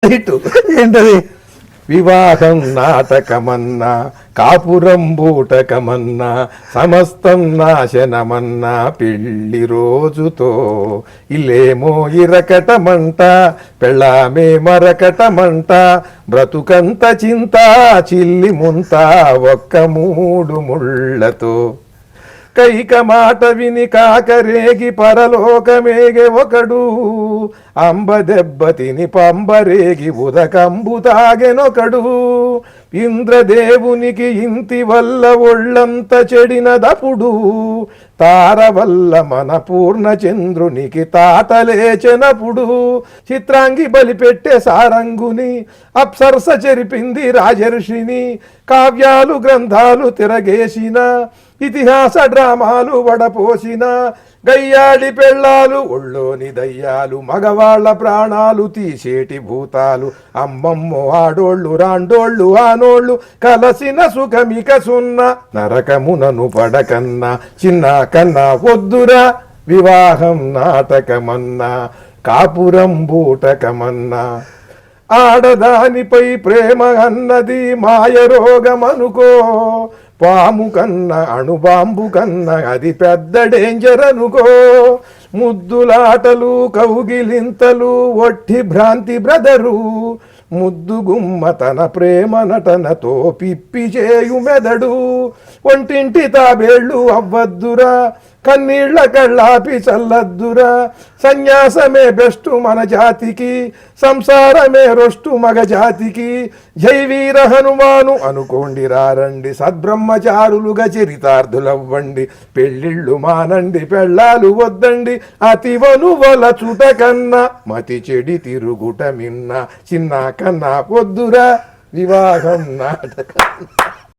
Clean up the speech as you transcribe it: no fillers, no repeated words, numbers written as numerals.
ఏంటది? వివాహం నాటకమన్నా కాపురం బూటకమన్నా సమస్తం నాశనమన్నా పెళ్లి రోజుతో ఇల్లేమో ఇరకటమంట పెళ్ళామే మరకటమంట బ్రతుకంత చింత చిల్లి ముంత ఒక్క మూడు ముళ్ళతో కైక మాట విని కాకరేగి పరలోకమేగే ఒకడు అంబ దెబ్బ తిని పంబరేగి ఉదకంబు తాగెనొకడు ఇంద్రదేవునికి ఇంతి వల్ల ఒళ్ళంత చెడినదపుడు తార వల్ల మన పూర్ణచంద్రునికి తాటలేచెనప్పుడు చిత్రాంగి బలిపెట్టే సారంగుని అప్సరస చెరిపింది రాజర్షిని కావ్యాలు గ్రంథాలు తిరగేసిన ఇతిహాస డ్రామాలు వడపోసిన గయ్యాడి పెళ్ళాలు ఒళ్ళోని దయ్యాలు మగవాళ్ల ప్రాణాలు తీసేటి భూతాలు అమ్మమ్మో ఆడోళ్ళు రాండోళ్ళు ఆనోళ్ళు కలసిన సుఖమిక సున్న నరకమునను పడకన్నా చిన్న కన్నా వద్దురా వివాహం నాటకమన్నా కాపురం బూటకమన్నా ఆడదానిపై ప్రేమ అన్నది మాయ రోగమనుకో పాము కన్న అణుబాంబు కన్న అది పెద్ద డేంజర్ అనుకో ముద్దులాటలు కౌగిలింతలు ఒట్టి భ్రాంతి బ్రదరు ముద్దు గుమ్మ తన ప్రేమ నటనతో పిప్పి చేయు మెదడు ఒంటింటి తాబేళ్ళు అవ్వద్దురా కన్నీళ్ల కళ్ళాపి చల్లద్దురా సన్యాసమే బెస్టు మన జాతికి సంసారమే రొస్టు మగ జాతికి జై వీర హనుమాను అనుకోండి రారండి సద్బ్రహ్మచారులుగా చరితార్థులవ్వండి పెళ్ళిళ్ళు మానండి పెళ్ళాలు వద్దండి అతివను వలచుట కన్నా మతి చెడి తిరుగుట మిన్న చిన్న కన్నా వద్దురా వివాహం నాటక